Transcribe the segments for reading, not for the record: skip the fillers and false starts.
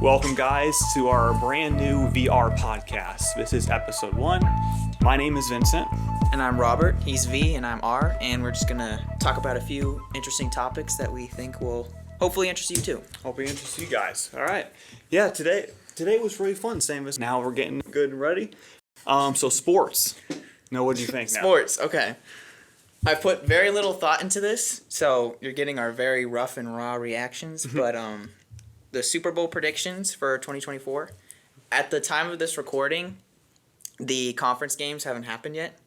Welcome, guys, to our brand new VR podcast. This is episode 1. My name is Vincent. And I'm Robert. He's V and I'm R. And we're just going to talk about a few interesting topics that we think will hopefully interest you too. Hopefully interest you guys. All right. Yeah, today was really fun. Same as now we're getting good and ready. So sports. No, what do you think now? Sports, okay. I've put very little thought into this, so you're getting our very rough and raw reactions. But the Super Bowl predictions for 2024, at the time of this recording, the conference games haven't happened yet.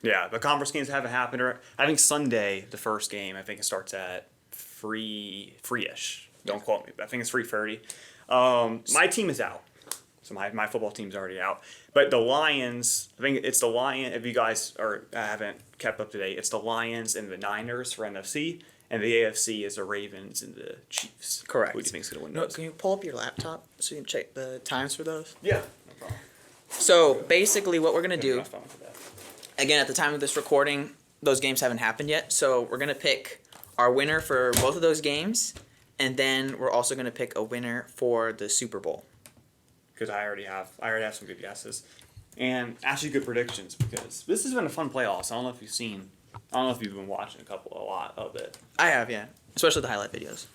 Yeah, the conference games haven't happened. I think Sunday, the first game, I think it starts at free-ish. Don't quote me, but I think it's 3:30. My team is out. So my football team's already out. But the Lions, I think it's the Lions, if you guys haven't kept up to date, it's the Lions and the Niners for NFC, and the AFC is the Ravens and the Chiefs. Correct. Who do you think is going to win No, those? can you pull up your laptop so you can check the times for those? Yeah, no problem. So basically what we're going to do, Enough time for that. again, at the time of this recording, those games haven't happened yet. So we're going to pick our winner for both of those games, and then we're also going to pick a winner for the Super Bowl. Because I already have some good guesses. And actually good predictions, because this has been a fun playoffs. I don't know if you've been watching a lot of it. I have, yeah. Especially the highlight videos.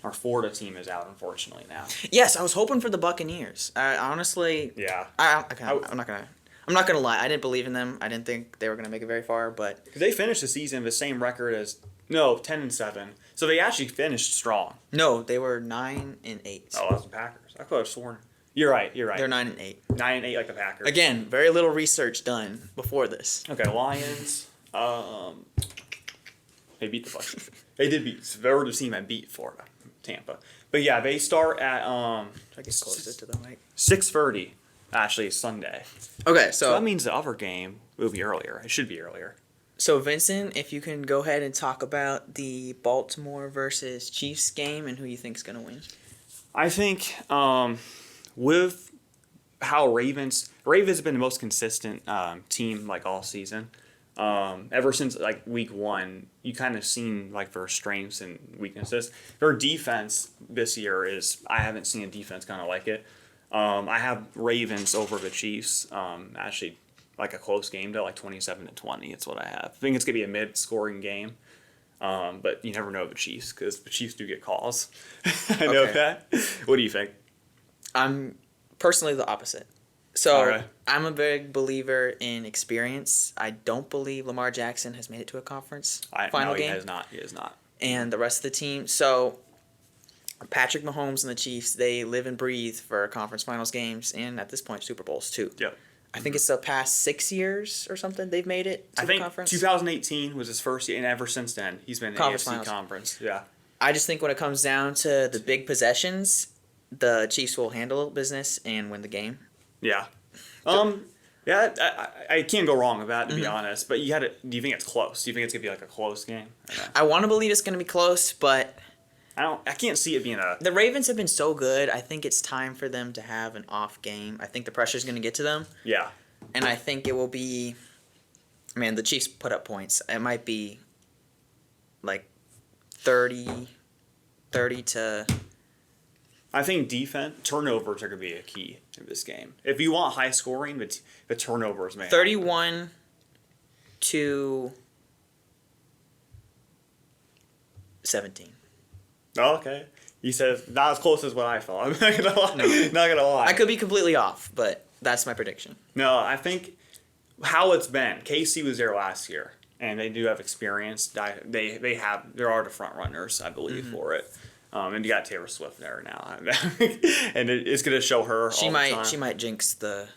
Our Florida team is out, unfortunately, now. Yes, I was hoping for the Buccaneers. I honestly... Yeah. I'm not gonna lie. I didn't believe in them. I didn't think they were gonna make it very far, but... Because they finished the season with the same record as... No, 10-7. So they actually finished strong. No, they were 9-8. Oh, that's the Packers. I could have sworn. You're right. They're 9-8. 9-8 like the Packers. Again, very little research done before this. Okay, Lions. They beat the Bucs. They did beat. They were the team that beat Florida, Tampa. But yeah, they start at Try to get closer to the mic. 6:30. Actually, Sunday. Okay, So that means the other game will be earlier. It should be earlier. So Vincent, if you can go ahead and talk about the Baltimore versus Chiefs game and who you think is gonna win. I think with how Ravens have been the most consistent team like all season. Ever since like week 1, you kind of seen like their strengths and weaknesses. Their defense this year I haven't seen a defense kind of like it. I have Ravens over the Chiefs. Actually, like a close game to like 27-20. It's what I have. I think it's gonna be a mid-scoring game. But you never know the Chiefs because the Chiefs do get calls. I know that. What do you think? I'm personally the opposite. So Right. I'm a big believer in experience. I don't believe Lamar Jackson has made it to a conference final game. He has not. He has not. And the rest of the team. So Patrick Mahomes and the Chiefs, they live and breathe for conference finals games and at this point Super Bowls too. Yep. I think it's the past 6 years or something they've made it to I the think conference. 2018 was his first year, and ever since then he's been in the Conference AFC finals. conference. Yeah. I just think when it comes down to the big possessions, the Chiefs will handle business and win the game. Yeah. Yeah, I can't go wrong with that, to be honest. But do you think it's close? Do you think it's going to be like a close game? I want to believe it's going to be close, but I can't see it being the Ravens have been so good. I think it's time for them to have an off game. I think the pressure's going to get to them. Yeah. And I think it will be, man, the Chiefs put up points. It might be like 30 to... I think turnovers are going to be a key in this game. If you want high scoring, the turnovers, man. 31 to 17. Oh, okay. You said not as close as what I thought. I'm not going to lie. No. Not going to lie. I could be completely off, but that's my prediction. No, I think how it's been. KC was there last year, and they do have experience. There are the front runners, I believe, for it. And you got Taylor Swift there now, and it's going to show her. She all the time. might jinx the.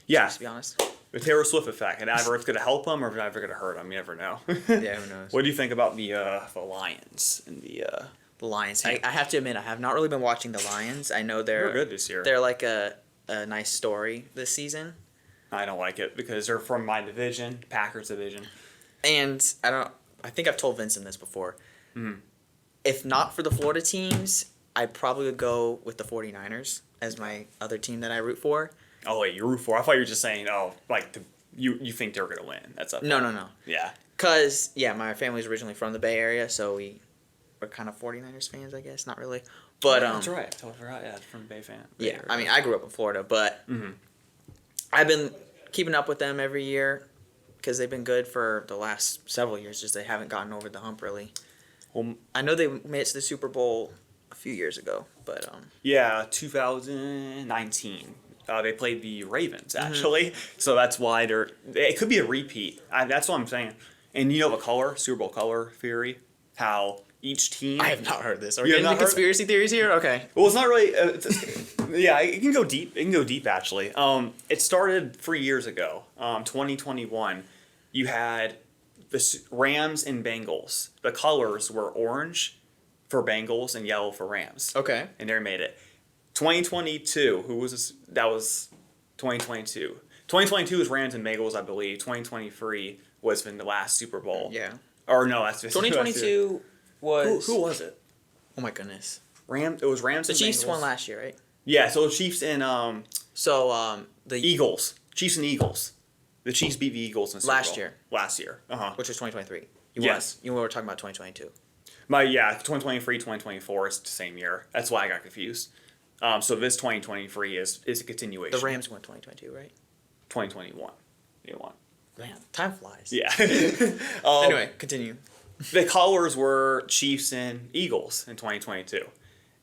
Yeah, To be honest. the Taylor Swift effect, and either it's going to help them or it's either going to hurt them. You never know. Yeah, who knows? What do you think about the Lions and the? The Lions. I have to admit, I have not really been watching the Lions. I know They're good this year. They're like a nice story this season. I don't like it because they're from my division, Packers division. And I think I've told Vincent this before. If not for the Florida teams, I probably would go with the 49ers as my other team that I root for. Oh wait, you root for? I thought you were just saying, you think they're gonna win. That's up. No. Yeah. Cause my family's originally from the Bay Area, so we're kind of 49ers fans, I guess. Not really, But that's right. I totally forgot. Yeah, from Bay fan. Bay yeah, Area. I mean, I grew up in Florida, but I've been keeping up with them every year because they've been good for the last several years. Just they haven't gotten over the hump really. Well, I know they made it to the Super Bowl a few years ago, but yeah, 2019. They played the Ravens actually, so that's why it could be a repeat. That's what I'm saying. And you know the Super Bowl color theory, how each team. I have not heard this. Are You we have getting not into heard conspiracy theories here? Okay. Well, it's not really. Yeah, it can go deep. It can go deep actually. It started 3 years ago. 2021, you had the Rams and Bengals. The colors were orange for Bengals and yellow for Rams. Okay. And they made it. 2022. Who was this? That was 2022. 2022 was Rams and Bengals, I believe. 2023 was the last Super Bowl. Yeah. Or no, that's just 2022 was. Who was it? Oh my goodness. It was Rams The and Chiefs Bengals. won last year, right? Yeah, so Chiefs and The Eagles. Chiefs and Eagles. The Chiefs beat the Eagles in the Super Last Bowl. year. Last year. which was 2023. Yes. You were talking about 2022. 2023, 2024 is the same year. That's why I got confused. So this 2023 is a continuation. The Rams won 2022, right? 2021. They won. Man, time flies. Yeah. Anyway, continue. The colors were Chiefs and Eagles in 2022.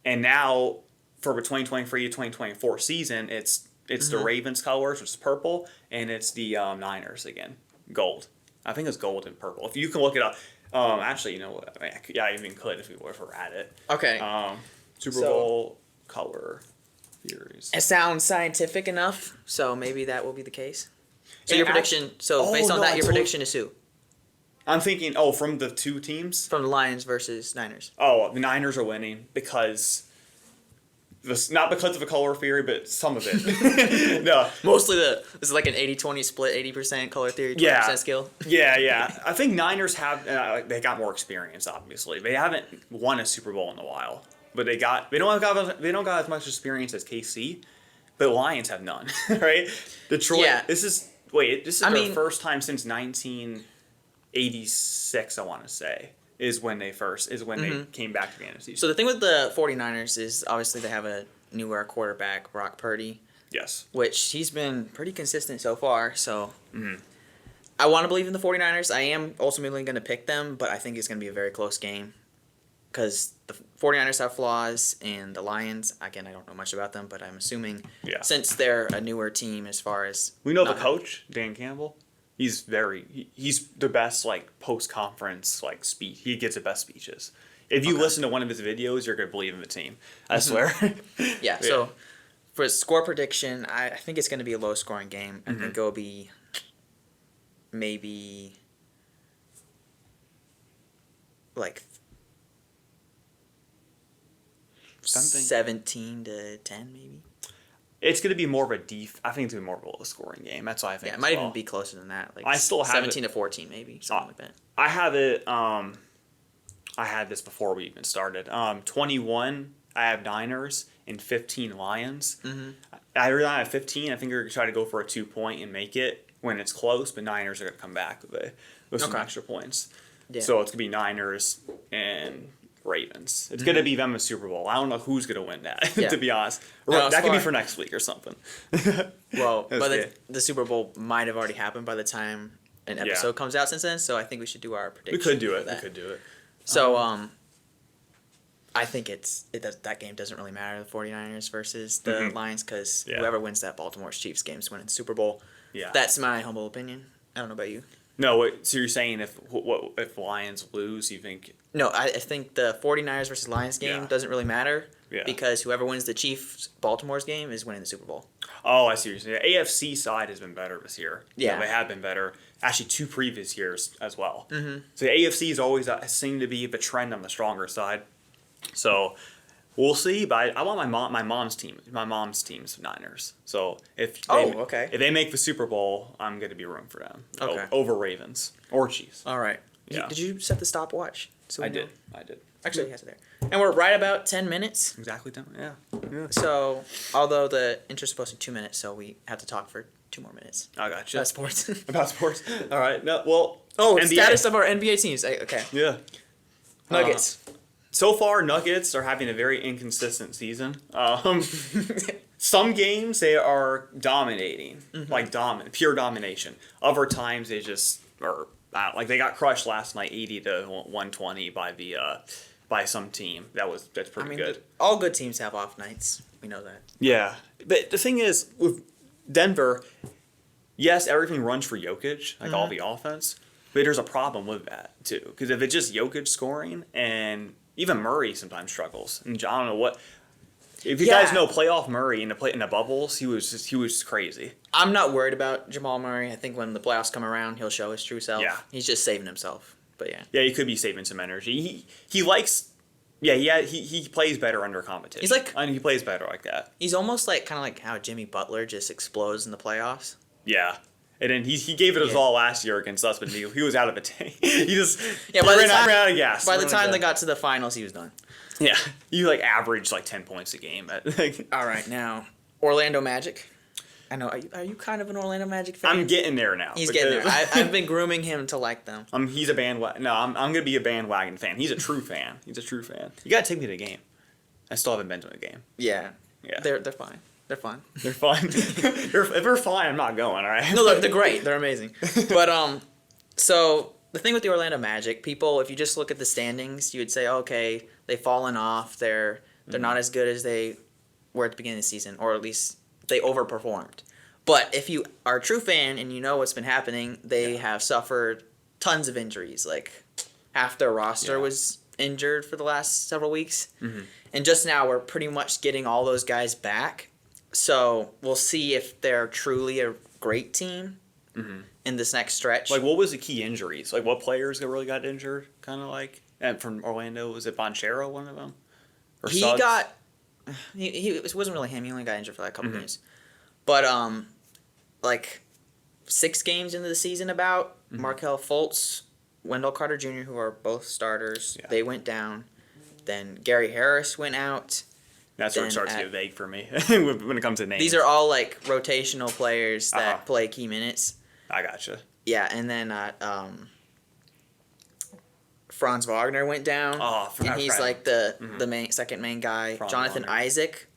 And now for the 2023 to 2024 season, it's the Ravens colors, which is purple, and it's the Niners again, gold. I think it's gold and purple. If you can look it up. Actually, you know what? I even could if we were ever at it. Okay. Super Bowl color theories. It sounds scientific enough, so maybe that will be the case. So And your prediction. Based on that, your prediction is who? I'm thinking, from the two teams. From the Lions versus Niners. Oh, the Niners are winning because. Not because of the color theory, but some of it. No. Mostly this is like an 80-20 split, 80% color theory, 20% skill. Yeah. I think Niners have they got more experience. Obviously, they haven't won a Super Bowl in a while, but they don't got as much experience as KC, but Lions have none. Right? Detroit. Yeah. This is their first time since 1986. I want to say. Is when they came back to the NFC. So the thing with the 49ers is obviously they have a newer quarterback, Brock Purdy. Yes. Which he's been pretty consistent so far. So I want to believe in the 49ers. I am ultimately going to pick them, but I think it's going to be a very close game. Because the 49ers have flaws, and the Lions, again, I don't know much about them, but I'm assuming since they're a newer team as far as... We know the coach, Dan Campbell. He's the best post-conference speech. He gives the best speeches. If you listen to one of his videos, you're gonna believe in the team. I swear. Yeah. So for score prediction, I think it's gonna be a low-scoring game. I think it'll be maybe something 17-10, maybe. It's going to be more of a I think it's going to be more of a low-scoring game. That's why I think. Yeah, it might even be closer than that. I still have 17-14, maybe something like that. I have it. I had this before we even started. 21. I have Niners and 15 Lions. I really have 15. I think we're going to try to go for a 2-point and make it when it's close, but Niners are going to come back with some extra points. Yeah. So it's going to be Niners and Ravens. It's going to be them in the Super Bowl. I don't know who's going to win that, to be honest. That could be for next week or something. Well, but the Super Bowl might have already happened by the time an episode comes out since then, so I think we should do our prediction. We could do it. So, I think that game doesn't really matter, the 49ers versus the Lions, because whoever wins that Baltimore Chiefs game is winning the Super Bowl. Yeah. That's my humble opinion. I don't know about you. No, so you're saying if Lions lose, you think... No, I think the 49ers versus Lions game doesn't really matter because whoever wins the Chiefs-Baltimore's game is winning the Super Bowl. Oh, I see what you're saying. The AFC side has been better this year. Yeah. They have been better. Actually, 2 previous years as well. So the AFC is always seemed to be the trend on the stronger side. So we'll see, but I want my mom's team. My mom's team's Niners. So if they make the Super Bowl, I'm going to be rooting for them. Okay. Over Ravens or Chiefs. All right. Yeah. Did you set the stopwatch? So I did. Actually, he has it there. And we're right about 10 minutes. Exactly 10. Yeah. So, although the intro's supposed to be 2 minutes, so we have to talk for 2 more minutes. I got you. About sports. About sports. All right. No. Well. NBA. Status of our NBA teams. Okay. Yeah. Nuggets. So far, Nuggets are having a very inconsistent season. Some games they are dominating, like pure domination. Other times they just are like they got crushed last night, 80-120 by some team. That's pretty good. All good teams have off nights. We know that. Yeah, but the thing is with Denver, yes, everything runs for Jokic, like all the offense, but there's a problem with that too. Because if it's just Jokic scoring, and even Murray sometimes struggles, and I don't know what. If you guys know playoff Murray in the bubbles, he was crazy. I'm not worried about Jamal Murray. I think when the playoffs come around, he'll show his true self. Yeah. He's just saving himself. But yeah. Yeah, he could be saving some energy. He likes. Yeah, he plays better under competition. He plays better like that. He's almost like kind of like how Jimmy Butler just explodes in the playoffs. Yeah. And then he gave it his all last year against us, but he was out of the tank. He just ran out of gas. By the time they got to the finals, he was done. Yeah, you averaged 10 points a game. All right, now Orlando Magic. I know. Are you kind of an Orlando Magic fan? I'm getting there now. He's getting there. I've been grooming him to like them. He's a bandwagon. No, I'm gonna be a bandwagon fan. He's a true fan. You gotta take me to the game. I still haven't been to a game. Yeah. Yeah. They're fine. They're fine. They're fine. If they're fine, I'm not going. All right. No, they're great. They're amazing. But so the thing with the Orlando Magic, people, if you just look at the standings, you would say, okay, they've fallen off. They're not as good as they were at the beginning of the season, or at least they overperformed. But if you are a true fan and you know what's been happening, they have suffered tons of injuries. Like half their roster was injured for the last several weeks. Mm-hmm. And just now we're pretty much getting all those guys back. So we'll see if they're truly a great team in this next stretch. Like, what was the key injuries? Like, what players really got injured? Kind of like, and from Orlando, was it Bonchero, one of them? Or he Suggs? it wasn't really him. He only got injured for like a couple games. But like 6 games into the season, Markelle Fultz, Wendell Carter Jr., who are both starters, they went down. Then Gary Harris went out. That's where it starts to get vague for me when it comes to names. These are all like rotational players that play key minutes. I gotcha. Yeah, and then Franz Wagner went down. Oh, and he's like the second main guy. Jonathan Isaac,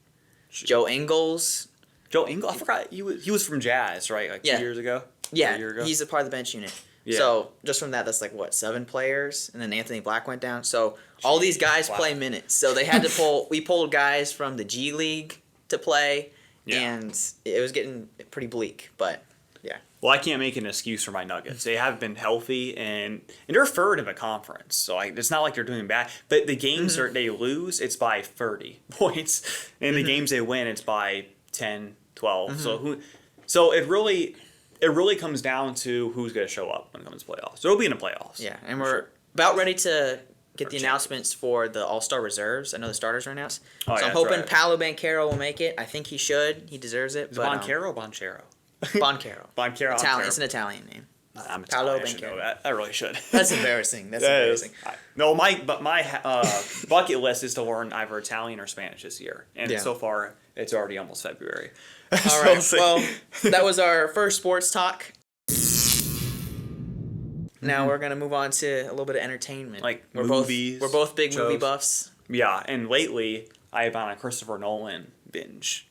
Joe Ingles. Joe Ingles, I forgot he was from Jazz, right? Like 2 years ago. Yeah, a year ago? He's a part of the bench unit. Yeah. So just from that, that's like 7 players, and then Anthony Black went down. So all these guys play minutes. So they had to pull. We pulled guys from the G League to play, and it was getting pretty bleak. But yeah. Well, I can't make an excuse for my Nuggets. They have been healthy, and they're third in the conference. So it's not like they're doing bad. But the games they lose, it's by 30 points, and the games they win, it's by 10, 12. So it really comes down to who's going to show up when it comes to playoffs. So it'll be in the playoffs. Yeah, and we're about ready to get the announcements for the All-Star reserves. I know the starters are announced. So I'm hoping Paolo Banchero will make it. I think he should. He deserves it. Is it Banchero or Bonchero? Bonchero. Bonchero. Italian. It's an Italian name. I'm Italian. I should know that. I really should. That's embarrassing. That's embarrassing. No, my bucket list is to learn either Italian or Spanish this year. And so far, it's already almost February. All right. Well, that was our first sports talk. Now we're gonna move on to a little bit of entertainment. Like we're movies. We're both big movie buffs. Yeah, and lately I have been on a Christopher Nolan binge.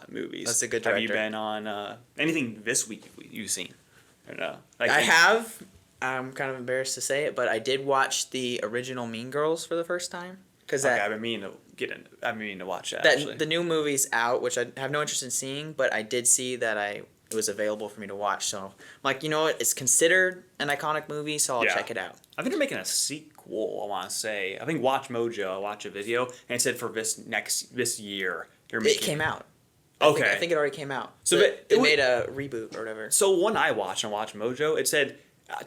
Movies. That's a good director. Have you been on anything this week you've seen? Or no? I have. I'm kind of embarrassed to say it, but I did watch the original Mean Girls for the first time. I've been meaning to watch that. Actually. The new movie's out, which I have no interest in seeing, but I did see that it was available for me to watch. So I'm like, you know what? It's considered an iconic movie, so I'll check it out. I think they're making a sequel. I want to say. I think Watch Mojo. I watched a video and it said for this year they're making. It came out. Okay. I think it already came out. So they made a reboot or whatever. So one I watched on Watch Mojo, it said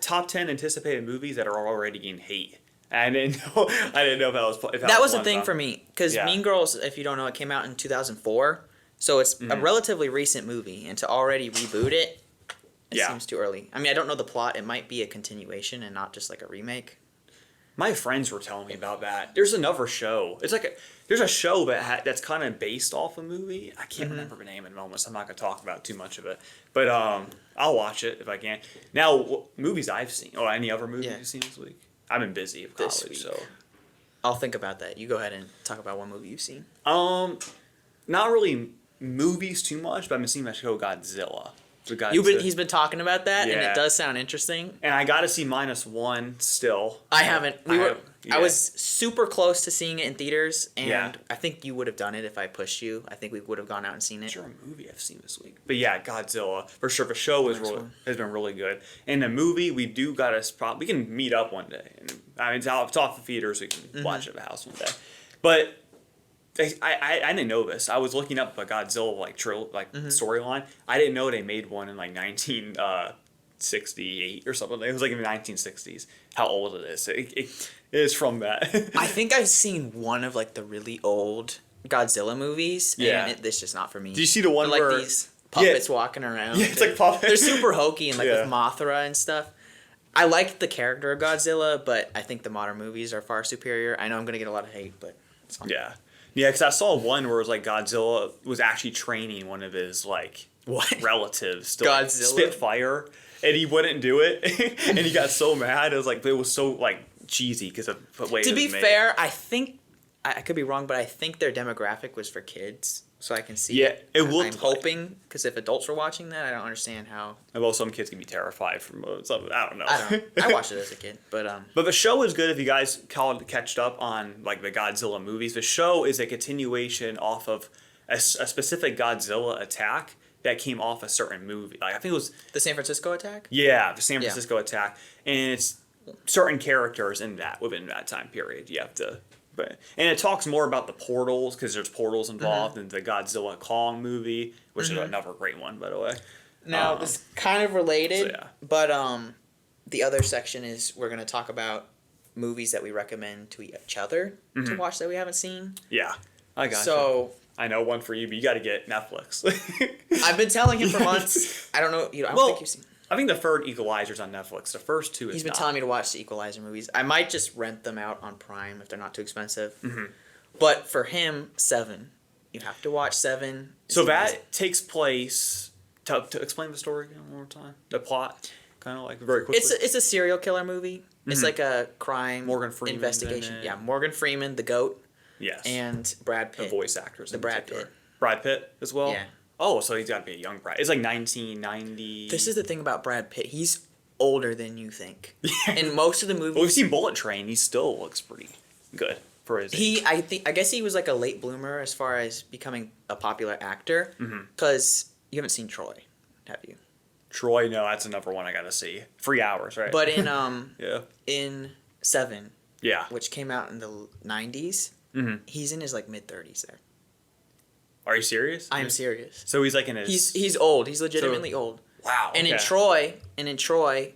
top 10 anticipated movies that are already getting hate. I didn't know if that was the thing for me, because Mean Girls, if you don't know, it came out in 2004, so it's a relatively recent movie, and to already reboot it seems too early. I mean, I don't know the plot. It might be a continuation and not just like a remake. My friends were telling me about that. There's another show. It's like there's a show that's kind of based off a movie. I can't remember the name at the moment, so I'm not going to talk about too much of it. But I'll watch it if I can. Now, movies I've seen. Oh, any other movies you've seen this week? I've been busy with college, so. I'll think about that. You go ahead and talk about one movie you've seen. Not really movies too much, but I've been seeing that show Godzilla. He's been talking about that, and Yeah. it does sound interesting. And I got to see -1 still. I haven't. I Yeah. was super close to seeing it in theaters, and Yeah. I think you would have done it if I pushed you. I think we would have gone out and seen it. Sure, a movie I've seen this week. But yeah, Godzilla for sure. The show has been really good. And the movie we do got us. We can meet up one day. And I mean, it's off the theaters. We can watch it at the house one day. But I didn't know this. I was looking up a Godzilla storyline. I didn't know they made one in like 1968 or something. It was like in the 1960s. How old it is? It is from that. I think I've seen one of like the really old Godzilla movies. Yeah. And it's just not for me. Do you see the one They're where like these puppets walking around? Yeah, it's like puppets. They're super hokey and like Yeah. with Mothra and stuff. I like the character of Godzilla, but I think the modern movies are far superior. I know I'm gonna get a lot of hate, but it's fine. Yeah. Yeah, because I saw one where it was like Godzilla was actually training one of his like What? relatives to Godzilla? spit fire, and he wouldn't do it, and he got so mad. It was like it was so like cheesy because of the way. To it be was made. fair, I think I could be wrong, but I think their demographic was for kids, so I can see. Yeah, it I'm looked hoping because if adults were watching that, I don't understand how. Well, some kids can be terrified from something. I don't know. I don't. I watched it as a kid, but But the show is good if you guys catched up on like the Godzilla movies. The show is a continuation off of a specific Godzilla attack that came off a certain movie. Like I think it was the San Francisco attack. the San Yeah. Francisco attack, and it's certain characters within that time period. You have to. And it talks more about the portals because there's portals involved in the Godzilla Kong movie, which is another great one, by the way. Now, it's kind of related, so yeah. but the other section is we're going to talk about movies that we recommend to each other to watch that we haven't seen. Yeah, I got So I know one for you, but you got to get Netflix. I've been telling him for months. I don't know. I don't think you've seen. I think the third Equalizer's on Netflix. The first two is He's been not. telling me to watch the Equalizer movies. I might just rent them out on Prime if they're not too expensive. But for him, 7. You have to watch 7. So that takes place. To explain the story again one more time. The plot, kind of like very quickly. It's a serial killer movie. It's like a crime Morgan Freeman's investigation. in it. Yeah, Morgan Freeman, the GOAT, yes. and Brad The Pitt. voice actors. The in Brad particular. Pitt. Brad Pitt as well. Yeah. Oh, so he's got to be a young Brad. It's like 1990. This is the thing about Brad Pitt. He's older than you think. In most of the movies, Well, we've seen Bullet Train. He still looks pretty good for his age. I guess he was like a late bloomer as far as becoming a popular actor. Because you haven't seen Troy, have you? Troy, no, that's another one I got to see. 3 hours, right? But in yeah. in 7, Yeah. which came out in the 90s, he's in his like mid-30s there. Are you serious? I am serious. So he's like in his. He's old. He's legitimately old. Wow. And in Troy,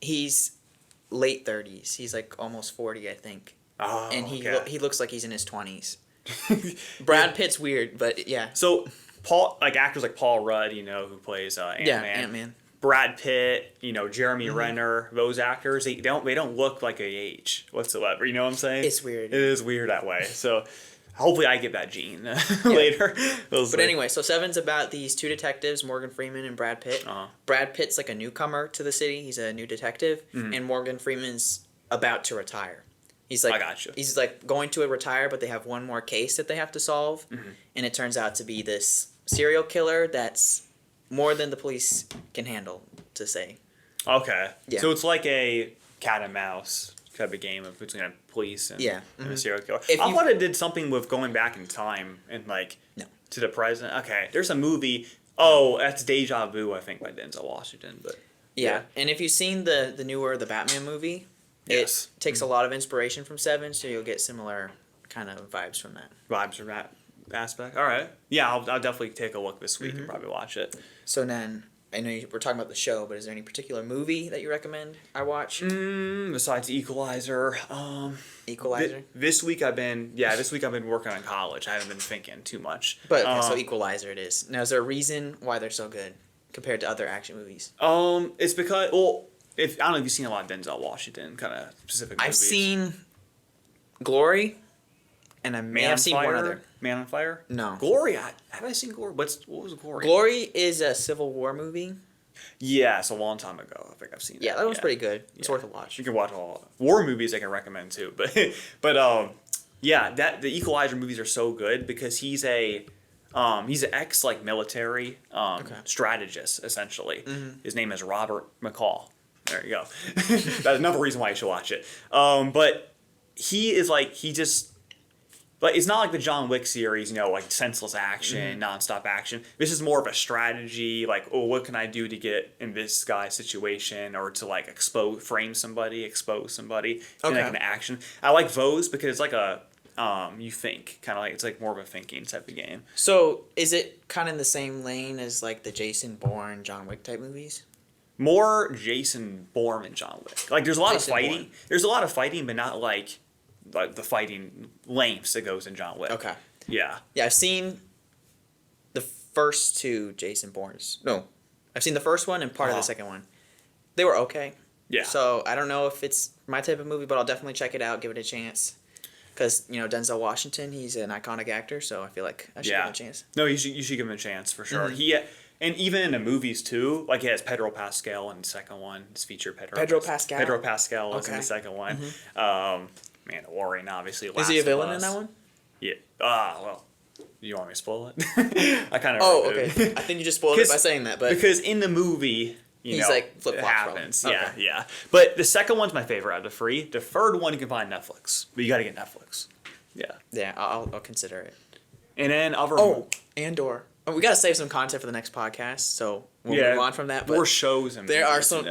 he's late 30s. He's like almost 40, I think. Oh, And he okay. he looks like he's in his 20s. Brad Pitt's weird, but yeah. So actors like Paul Rudd, who plays Ant-Man. Yeah, Ant-Man. Brad Pitt, Jeremy Renner, those actors, they don't look like they age whatsoever. You know what I'm saying? It's weird. It is weird that way. So hopefully I get that gene later. But anyway, so 7's about these two detectives, Morgan Freeman and Brad Pitt. Brad Pitt's like a newcomer to the city. He's a new detective. And Morgan Freeman's about to retire. He's like, I gotcha. He's like going to retire, but they have one more case that they have to solve. And it turns out to be this serial killer that's more than the police can handle, to say. Okay. Yeah. So it's like a cat and mouse type of game between a police and, and a serial killer. I thought it did something with going back in time and to the present. Okay. There's a movie. Oh, that's Deja Vu, I think, by Denzel Washington. But Yeah. And if you've seen the newer The Batman movie, yes. it takes a lot of inspiration from 7, so you'll get similar kind of vibes from that. Vibes from that aspect. All right. Yeah, I'll definitely take a look this week and probably watch it. So then, I know we're talking about the show, but is there any particular movie that you recommend I watch? Besides Equalizer, Equalizer? This week I've been working on college. I haven't been thinking too much. But okay, so Equalizer it is. Now, is there a reason why they're so good compared to other action movies? It's because I don't know if you've seen a lot of Denzel Washington kind of specific movies. I've seen Glory, and I may have seen one other. Man on Fire? No. Glory? Have I seen Glory? What was Glory? Glory is a Civil War movie. Yeah, it's a long time ago. I think I've seen Yeah, that was pretty good. It's worth a watch. You can watch all war movies. I can recommend too, but yeah, that the Equalizer movies are so good because he's an ex like military strategist essentially. His name is Robert McCall. There you go. That's another reason why you should watch it. But he is like But it's not like the John Wick series, like senseless action, nonstop action. This is more of a strategy, like, oh, what can I do to get in this guy's situation, or to like expose somebody in like an action. I like those because it's like a you think kind of like it's like more of a thinking type of game. So is it kind of in the same lane as like the Jason Bourne, John Wick type movies? More Jason Bourne and John Wick. Like there's a lot of fighting. Bourne. There's a lot of fighting, but not like the fighting lengths that goes in John Wick. Okay. Yeah. Yeah, I've seen the first two Jason Bournes. No, I've seen the first one and part of the second one. They were okay. Yeah. So I don't know if it's my type of movie, but I'll definitely check it out, give it a chance. Because, Denzel Washington, he's an iconic actor, so I feel like I should give him a chance. No, you should give him a chance for sure. And even in the movies too, like he has Pedro Pascal in the second one. It's featured Pedro Pascal? Pedro Pascal is in the second one. Mandalorian, obviously. Is he a villain in that one? Yeah. Well, you want me to spoil it? I kind of. Oh, okay. I think you just spoiled it by saying that, but because in the movie, he's like flip-flops. It happens. Okay. Yeah. But the second one's my favorite out of the three. The third one you can find Netflix, but you got to get Netflix. Yeah. Yeah, I'll consider it. And then Andor. Oh, we gotta save some content for the next podcast, so we'll move on from that. But more shows and there are some.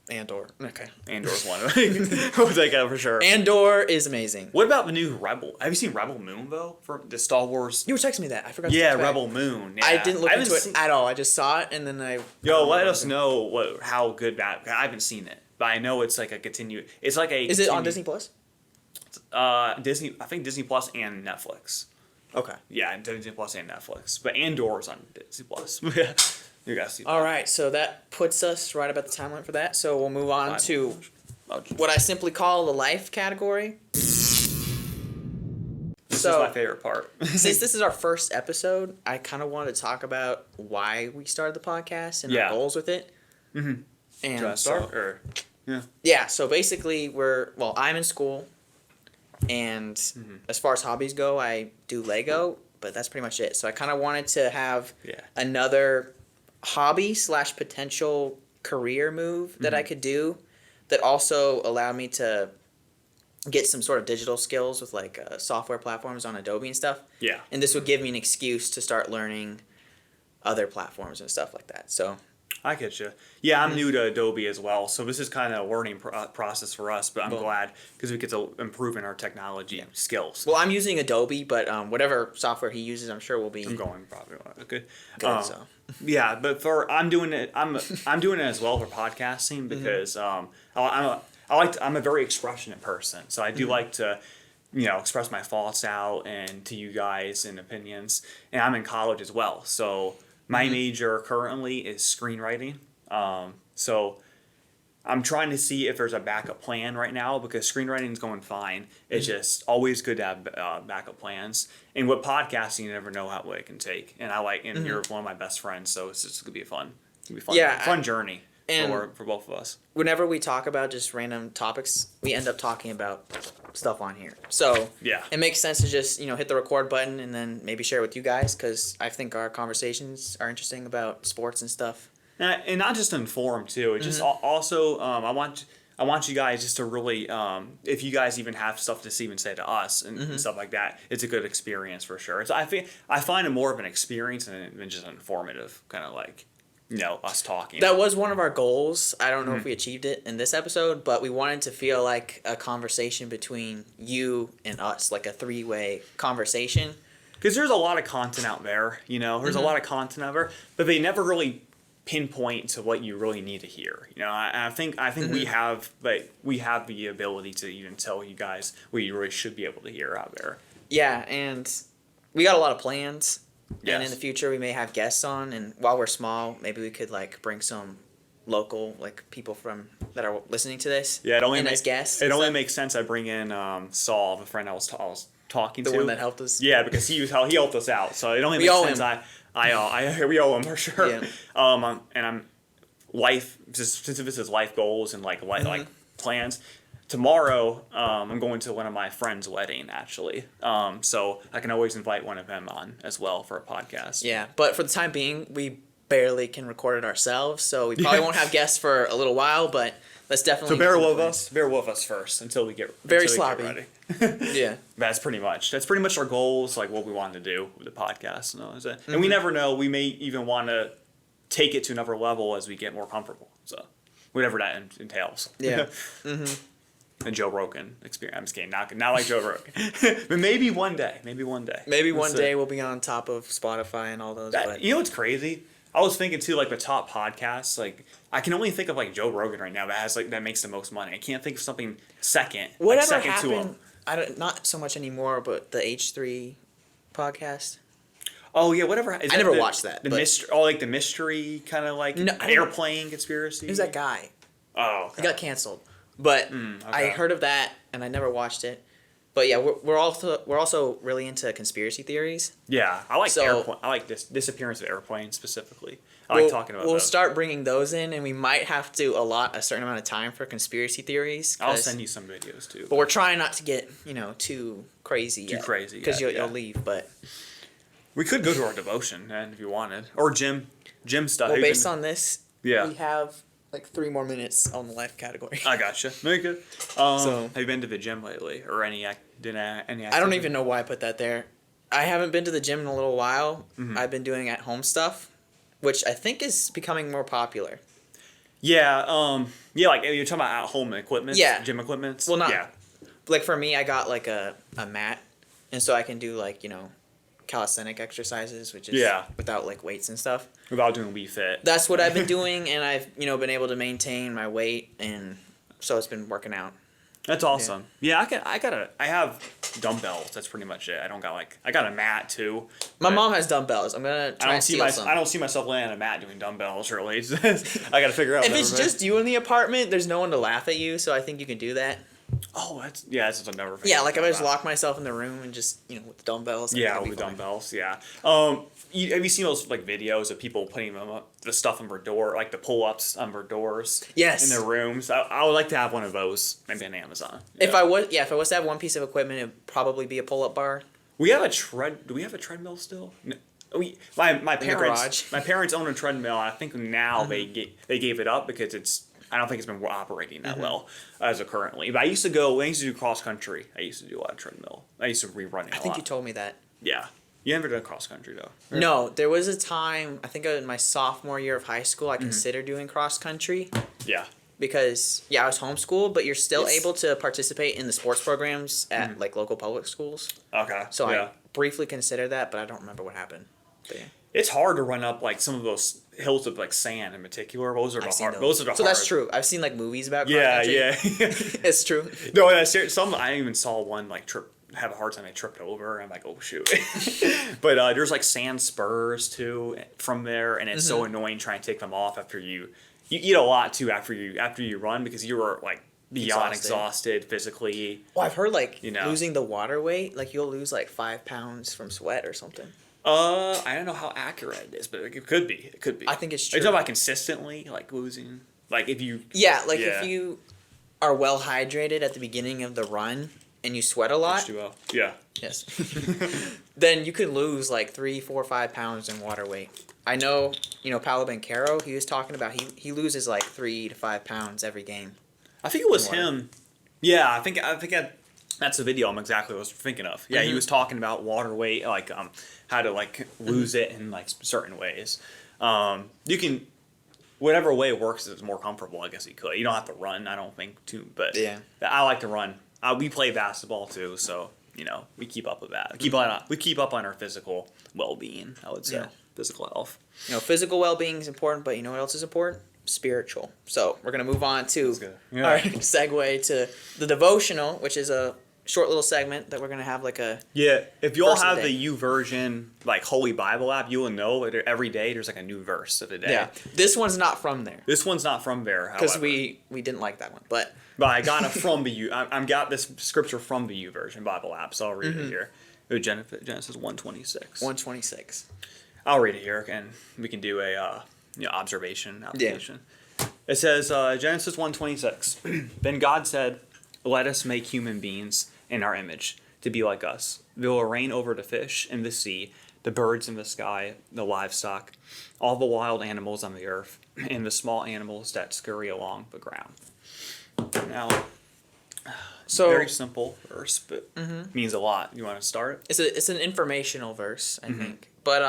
Andor. Okay. Andor's one of them. We'll take out for sure. Andor is amazing. What about the new Rebel? Have you seen Rebel Moon though? For the Star Wars. You were texting me that. I forgot. Yeah, Rebel Moon. Yeah. I didn't look into it at all. I just saw it and then I. Let us know how good that. I haven't seen it, but I know it's like a continue. It's like a. Is it on Disney Plus? Disney. I think Disney Plus and Netflix. Okay. Yeah, Disney Plus and Netflix, but Andor is on Disney Plus. Yeah. You guys see that. All right, so that puts us right about the time limit for that. So we'll move on to what I simply call the life category. This is my favorite part. Since this is our first episode, I kind of wanted to talk about why we started the podcast and our goals with it. Mm-hmm. And do I start? Yeah, so basically I'm in school, and as far as hobbies go, I do Lego, but that's pretty much it. So I kind of wanted to have another hobby / potential career move that I could do that also allowed me to get some sort of digital skills with like software platforms on Adobe and stuff. Yeah. And this would give me an excuse to start learning other platforms and stuff like that. So I get you. Yeah, I'm new to Adobe as well, so this is kind of a learning process for us, but I'm glad because we get to improve in our technology skills. Well, I'm using Adobe, but whatever software he uses, I'm sure will be. I'm going probably good. So. Yeah, but I'm doing it. I'm doing it as well for podcasting because I'm a very expressionate person, so I do like to express my thoughts out and to you guys and opinions, and I'm in college as well, so. My major currently is screenwriting, so I'm trying to see if there's a backup plan right now because screenwriting is going fine. It's just always good to have backup plans. And with podcasting, you never know what it can take. And and you're one of my best friends, so it's just gonna be fun journey for both of us. Whenever we talk about just random topics, we end up talking about stuff on here. So it makes sense to just hit the record button and then maybe share it with you guys because I think our conversations are interesting about sports and stuff. And not just inform too. It's just also I want you guys just to really if you guys even have stuff to even say to us and stuff like that, it's a good experience for sure. I find it more of an experience than just informative kind of like. Us talking. That was one of our goals. I don't know if we achieved it in this episode, but we wanted to feel like a conversation between you and us, like a three-way conversation. Because there's a lot of content out there, There's a lot of content out there, but they never really pinpoint to what you really need to hear. I think we have the ability to even tell you guys what you really should be able to hear out there. Yeah, and we got a lot of plans. Yes. And in the future, we may have guests on, and while we're small, maybe we could bring some local people that are listening to this. Yeah, as guests. It only makes sense I bring in Saul, the friend I was talking to. The one that helped us. Yeah, because he helped us out. So it only makes sense. We owe him for sure. Yeah. life, just since this is life goals and like plans. Tomorrow, I'm going to one of my friends' wedding actually. So I can always invite one of them on as well for a podcast. Yeah, but for the time being, we barely can record it ourselves, so we probably won't have guests for a little while. But let's definitely. So bear with us first until we get very until sloppy. We get ready. Yeah, that's pretty much our goals, like what we want to do with the podcast and all that. And we never know, we may even want to take it to another level as we get more comfortable. So whatever that entails. Yeah. And Joe Rogan experience. I'm just kidding. Not like Joe Rogan. But maybe one day. Maybe one day. Maybe one day we'll be on top of Spotify and all those. You know what's crazy? I was thinking too, like the top podcasts. Like I can only think of like Joe Rogan right now that makes the most money. I can't think of something second. Whatever second happened? to him. I don't. Not so much anymore, but the H3 podcast. Oh yeah, whatever. I never watched that. The mystery, like the mystery kind of like airplane conspiracy. Who's that guy? Oh, okay. He got canceled. But I heard of that and I never watched it. But yeah, we're also really into conspiracy theories. Yeah, I like airplane. I like this disappearance of airplanes specifically. I like talking about. We'll those. start bringing those in, and we might have to allot a certain amount of time for conspiracy theories. I'll send you some videos too. But we're trying not to get too crazy. Because you'll leave. But we could go to our devotion, and if you wanted, or gym stuff. Well, based on this, we yeah, have like 3 more minutes on the life category. I gotcha. Very good. So, have you been to the gym lately, or any activity? I don't even know why I put that there. I haven't been to the gym in a little while. I've been doing at-home stuff, which I think is becoming more popular. Yeah. Like you're talking about at-home equipment. Yeah. Gym equipment. Well, not. Yeah. Like for me, I got like a mat, and so I can do like calisthenic exercises, which is without like weights and stuff. Without doing Wii Fit. That's what I've been doing, and I've been able to maintain my weight, and so it's been working out. That's awesome. Yeah, I have dumbbells. That's pretty much it. I got a mat too. My mom has dumbbells. I'm gonna try and steal some. I don't see myself laying on a mat doing dumbbells really. I gotta figure out. If it's just you in the apartment, there's no one to laugh at you, so I think you can do that. Oh, that's another. Yeah, like if I just lock myself in the room and just with the dumbbells. Yeah, with the dumbbells. Yeah. Have you seen those like videos of people putting the stuff on their door, like the pull-ups on their doors? Yes. In their rooms. I would like to have one of those. Maybe on Amazon. Yeah. If I was to have one piece of equipment, it'd probably be a pull-up bar. Do we have a treadmill still? No. My parents own a treadmill. I think now they gave it up because I don't think it's been operating that well as of currently. But I used to do cross country. I used to do a lot of treadmill. I used to rerun it a lot. I think you told me that. Yeah. You never done cross country though? Right? No, there was a time, I think in my sophomore year of high school, I considered doing cross country. Yeah. Because, I was homeschooled, but you're still able to participate in the sports programs at like local public schools. Okay. So I briefly considered that, but I don't remember what happened. But, yeah. It's hard to run up like some of those hills of like sand in particular. Those are the hard. So that's true. I've seen like movies about cross country. Yeah. It's true. No, that's serious. I even saw one like have a hard time. I tripped over. I'm like, oh shoot. But there's like sand spurs too from there, and it's so annoying trying to take them off after you eat a lot too after you run because you are like beyond exhausted physically. Well, I've heard like losing the water weight, like you'll lose like 5 pounds from sweat or something. I don't know how accurate it is, but it could be. It could be. I think it's true. Are you talking about consistently, like losing, like if you? Yeah, if you are well hydrated at the beginning of the run and you sweat a lot. H2O. Yeah. Yes. Then you could lose like 3, 4, 5 pounds in water weight. I know, Paolo Banchero, he was talking about he loses like 3 to 5 pounds every game. I think it was him. Yeah, I think that's the video I'm exactly what I was thinking of. Yeah, he was talking about water weight, like how to like lose it in like certain ways. You can whatever way works is more comfortable. I guess you could. You don't have to run. I don't think too, but I like to run. We play basketball too, so we keep up with that. We keep up on our physical well-being. I would say physical health. Physical well-being is important, but you know what else is important? Spiritual. So we're gonna move on to our segue to the devotional, which is a short little segment that we're gonna have like a if you all have the YouVersion like Holy Bible app, you will know that every day there's like a new verse of the day. Yeah, this one's not from there. This one's not from there because we didn't like that one, but I got it from the I got this scripture from the YouVersion Bible app, so I'll read it here. Genesis 1:26. 1:26. I'll read it here, and we can do a observation application. It says, Genesis 1:26. Then God said, "Let us make human beings in our image, to be like us. They will reign over the fish in the sea, the birds in the sky, the livestock, all the wild animals on the earth, and the small animals that scurry along the ground." Now, So very simple verse, but means a lot. You want to start? it's an informational verse, I think. But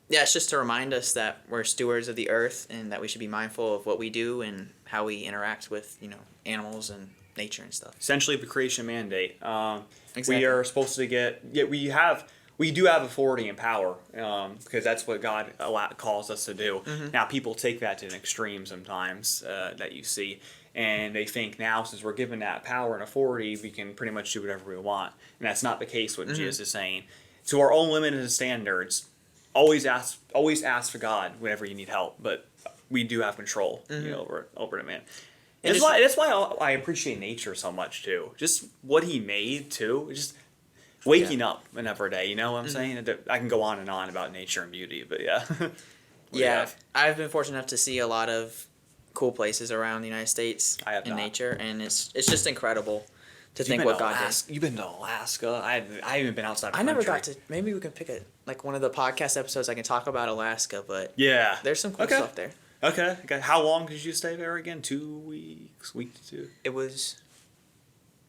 yeah, it's just to remind us that we're stewards of the earth and that we should be mindful of what we do and how we interact with, animals and nature and stuff. Essentially, the creation mandate. Exactly. We are supposed to we do have authority and power because that's what God calls us to do. Now, people take that to an extreme sometimes that you see, and they think now, since we're given that power and authority, we can pretty much do whatever we want. And that's not the case. What Jesus is saying. To our own limited standards, always ask for God whenever you need help, but we do have control over the man. And that's why I appreciate nature so much too. Just what he made too. Just waking up another day. You know what I'm saying? I can go on and on about nature and beauty, but yeah. Yeah, I've been fortunate enough to see a lot of cool places around the United States in not. nature, and it's just incredible to think what God did. You've been to Alaska? I haven't been outside the I country. never got to. Maybe we can pick one of the podcast episodes. I can talk about Alaska, but Yeah. there's some cool stuff there. Okay. How long did you stay there again? 2 weeks? Week to 2? It was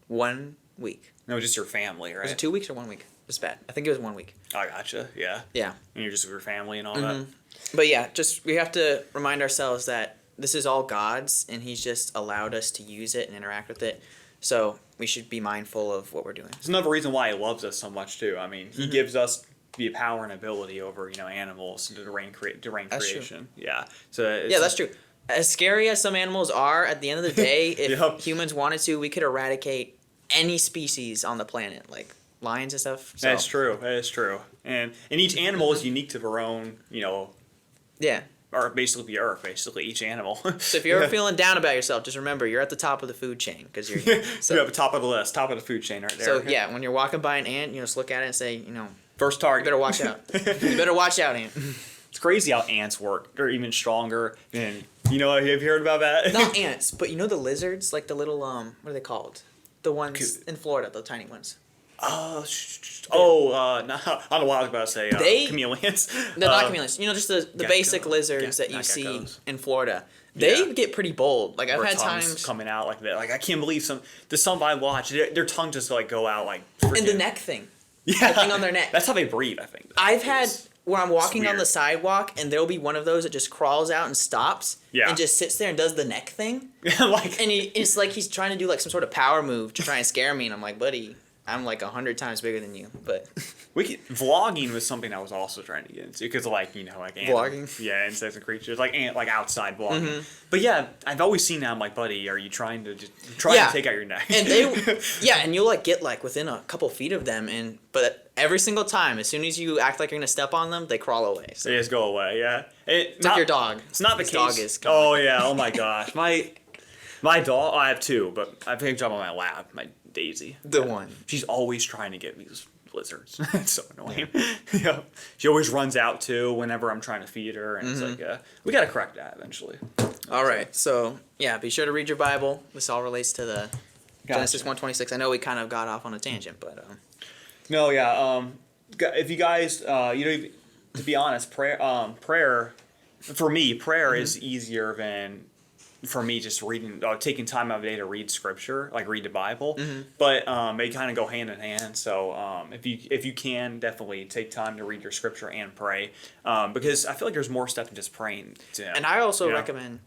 1 week. No, just your family, right? Was it 2 weeks or 1 week? It's bad. I think it was 1 week. I gotcha. Yeah. Yeah. And you're just with your family and all that. But yeah, we have to remind ourselves that this is all God's, and He's just allowed us to use it and interact with it. So we should be mindful of what we're doing. It's another reason why He loves us so much too. I mean, He gives us the power and ability over animals to reign creation. True. Yeah. So That's true. As scary as some animals are, at the end of the day, if Yep. humans wanted to, we could eradicate any species on the planet, like lions and stuff. So. That's true. That is true. And each animal is unique to their own, Yeah. or basically the earth. Basically, each animal. So if you're ever feeling down about yourself, just remember you're at the top of the food chain because you're. You're at the top of the list, top of the food chain right there. So yeah, when you're walking by an ant, just look at it and say, First target. you better watch out. You better watch out, ant. It's crazy how ants work. They're even stronger. And have you heard about that? Not ants, but the lizards, like the little what are they called? The ones in Florida, the tiny ones. No, I don't know what I was about to say. Chameleons. They're not chameleons. Just the basic lizards that you see in Florida. They get pretty bold. Like I've had times coming out like that. Like I can't believe some I watch. Their tongue just go out like. And the neck thing. Yeah. The thing on their neck. That's how they breathe, I think. I've had where I'm walking on the sidewalk and there'll be one of those that just crawls out and stops. Yeah. And just sits there and does the neck thing. And it's like he's trying to do some sort of power move to try and scare me, and I'm like, buddy, I'm 100 times bigger than you. But vlogging was something I was also trying to get into because vlogging. Yeah, insects and creatures like outside vlogging. But yeah, I've always seen that. I'm like, buddy, are you trying to to take out your neck? And and you'll get within a couple feet of them, but every single time, as soon as you act like you're gonna step on them, they crawl away. So. They just go away. Yeah, it's like your dog. It's not the His case. Dog is oh yeah. Oh my gosh. My dog. I have 2, but I picked up on my lab. My Daisy. The one. She's always trying to get these lizards. It's so annoying. Yeah. She always runs out too whenever I'm trying to feed her, and it's like, we gotta correct that eventually. All right. So yeah, be sure to read your Bible. This all relates to the Genesis 1:26. I know we kind of got off on a tangent, but. No, yeah. If you guys, to be honest, prayer, for me, prayer is easier than. For me, just reading, taking time out of the day to read scripture, like read the Bible, but they kind of go hand in hand. So if you can, definitely take time to read your scripture and pray, because I feel like there's more stuff than just praying to Him. And I also recommend,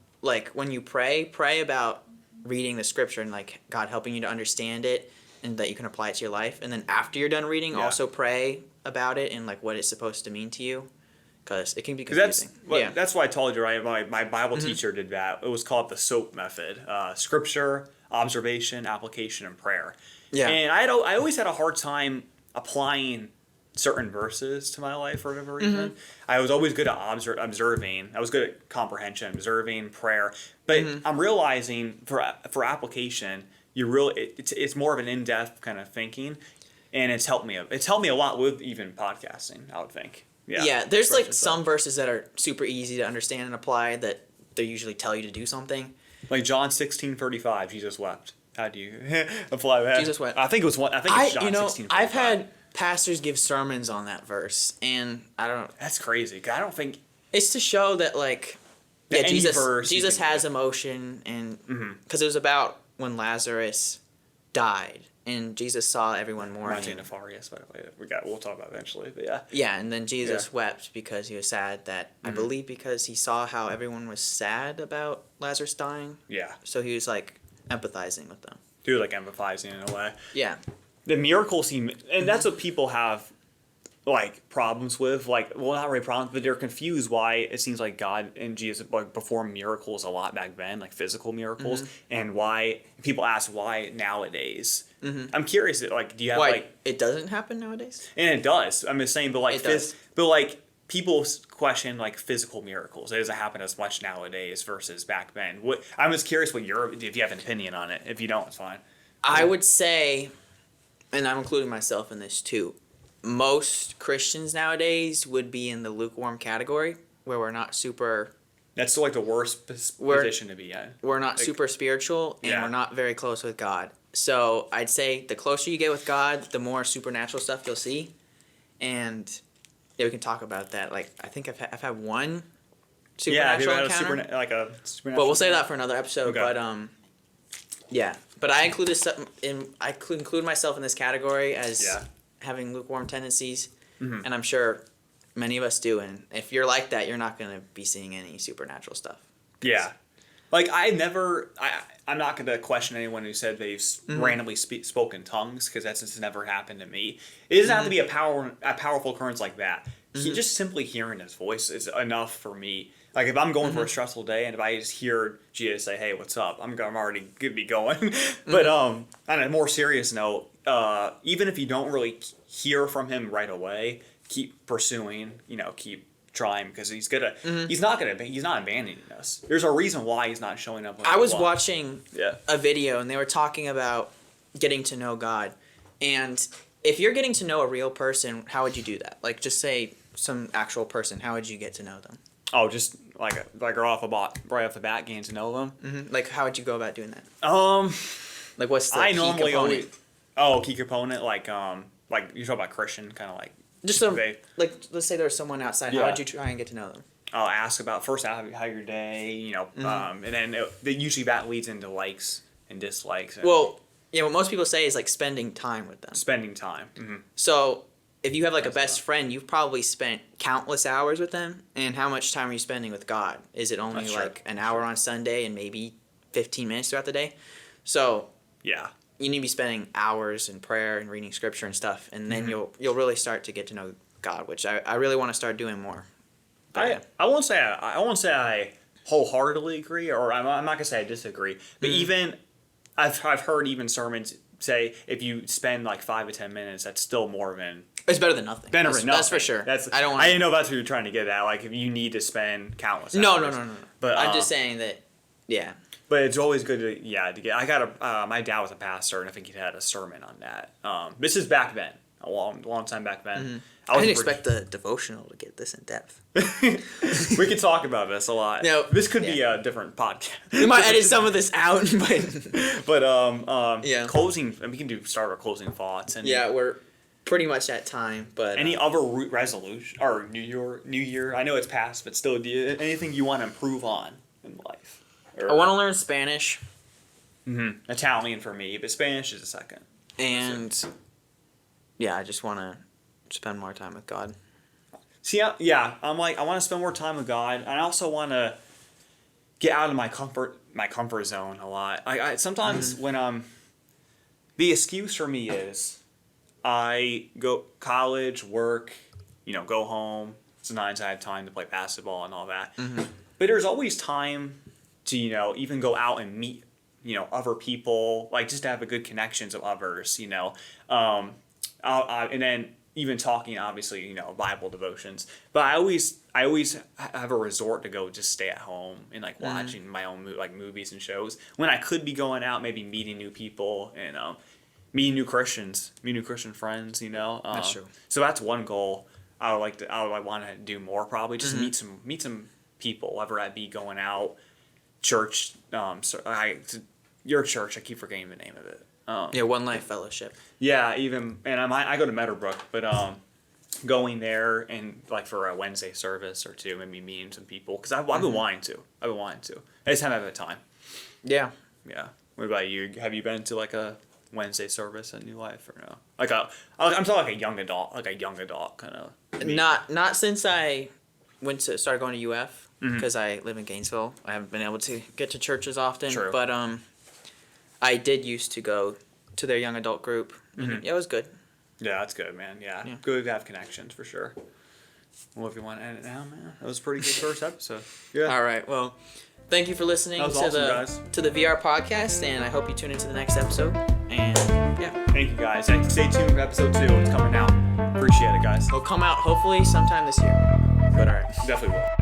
when you pray about reading the scripture and God helping you to understand it and that you can apply it to your life. And then after you're done reading, also pray about it and what it's supposed to mean to you. Because it can be confusing. That's why I told you, right? My Bible teacher did that. It was called the SOAP method: scripture, observation, application, and prayer. Yeah. And I always had a hard time applying certain verses to my life for whatever reason. I was always good at observing. I was good at comprehension, observing, prayer. But I'm realizing for application, it's more of an in-depth kind of thinking, and it's helped me. It's helped me a lot with even podcasting, I would think. Yeah, there's some verses that are super easy to understand and apply that they usually tell you to do something. Like John 16:35, Jesus wept. How do you apply that? Jesus wept. I think it was one. I think it's John 16:35. I've had pastors give sermons on that verse, and I don't. That's crazy. 'Cause I don't think It's to show that any Jesus verse you Jesus can- has emotion, and because it was about when Lazarus died, and Jesus saw everyone Reminds me mourning. of Nefarious, by the way. We'll talk about it eventually, but yeah. Yeah, and then Jesus Yeah. wept because he was sad that I believe because he saw how everyone was sad about Lazarus dying, Yeah. so he was like empathizing with them. Dude, like empathizing in a way. Yeah. The miracles and that's what people have like problems with, like, well, not really problems, but they're confused why it seems like God and Jesus like performed miracles a lot back then, like physical miracles, and why people ask why nowadays. I'm curious, like, do you have Why it doesn't happen nowadays? and it does. I'm just saying, but like It does. but like people question like physical miracles. It doesn't happen as much nowadays versus back then. What I'm just curious if you have an opinion on it. If you don't, it's fine. I would say, and I'm including myself in this too, most Christians nowadays would be in the lukewarm category where we're not super That's still like the worst position to be in. we're not super spiritual and Yeah. we're not very close with God. So I'd say the closer you get with God, the more supernatural stuff you'll see. And yeah, we can talk about that. Like I think I've had one Yeah, supernatural a encounter. supernatural. But we'll save that for another episode. Okay. But yeah. But I included I could include myself in this category as having lukewarm tendencies, and I'm sure many of us do. And if you're like that, you're not going to be seeing any supernatural stuff. Yeah. Like, I'm not going to question anyone who said they've randomly spoken tongues, because that's just never happened to me. It doesn't have to be a powerful occurrence like that. Just simply hearing his voice is enough for me. Like, if I'm going for a stressful day, and if I just hear Jesus say, hey, what's up, I'm already going to be going. But on a more serious note, even if you don't really hear from him right away, keep pursuing, keep trying, because he's not abandoning us. There's a reason why he's not showing up. I was watching Yeah. a video, and they were talking about getting to know God. And if you're getting to know a real person, how would you do that? Like, just say some actual person, how would you get to know them? Oh, just like right off the bat, getting to know them. Like, how would you go about doing that? Like, what's the I key normally component? key component, like you talk about Christian, kind of like Just some, they- like, let's say there was someone outside. How Yeah. would you try and get to know them? I'll ask about first how your day, and then usually that leads into likes and dislikes. And Well, yeah, what most people say is, like, spending time with them. spending time. So, if you have, like, a That's best tough. friend, you've probably spent countless hours with them. And how much time are you spending with God? Is it only, That's true. like, an hour on Sunday and maybe 15 minutes throughout the day? So, Yeah. you need to be spending hours in prayer and reading scripture and stuff. And then you'll really start to get to know God, which I really want to start doing more. But, yeah. I won't say I wholeheartedly agree, or I'm not gonna say I disagree. But even I've heard even sermons say if you spend like 5 to 10 minutes, that's still more than It's better than nothing. better That's, than nothing. that's for sure. I didn't know that's what you're trying to get at. Like, if you need to spend countless No. hours. But I'm just saying that, yeah. But it's always good to get. I got my dad was a pastor, and I think he had a sermon on that. This is back then, a long time back then. I didn't expect the devotional to get this in depth. We could talk about this a lot. No, This could be a different podcast. We might edit some of this out, but But Yeah. closing. We can start our closing thoughts. And yeah, we're pretty much at time. But any other resolution or New Year? I know it's past, but still, anything you want to improve on in life? I want to learn Spanish, Italian for me, but Spanish is a second. and yeah, I just want to spend more time with God. See, I'm like, I want to spend more time with God, and I also want to get out of my comfort zone a lot. I sometimes when the excuse for me is I go college, work, go home. Sometimes I have time to play basketball and all that. But there's always time to even go out and meet other people, like just to have a good connections of others. And then even talking, obviously, Bible devotions. But I always have a resort to go just stay at home and like watching my own movies and shows when I could be going out, maybe meeting new people and meeting new Christian friends. That's true. So that's one goal I would want to do more, probably just meet some people, whether that be going out church. Your church. I keep forgetting the name of it. Yeah, One Life Fellowship. Yeah, even and I go to Meadowbrook, but going there and like for a Wednesday service or two, maybe meeting some people because I've been wanting to. I just haven't had time. Yeah. Yeah. What about you? Have you been to like a Wednesday service at New Life or no? I'm talking like a young adult kind of. Not since I started going to UF because I live in Gainesville. I haven't been able to get to church as often. True. But I did used to go to their young adult group. Mm-hmm. Yeah, it was good. Yeah, that's good, man. Yeah. Good to have connections for sure. Well, if you want to end it now, man, that was a pretty good first episode. Yeah. All right. Well, thank you for listening to the VR podcast, and I hope you tune into the next episode. And yeah. Thank you, guys. And stay tuned for episode 2. It's coming out. Appreciate it, guys. It'll come out hopefully sometime this year. But all right. Definitely will.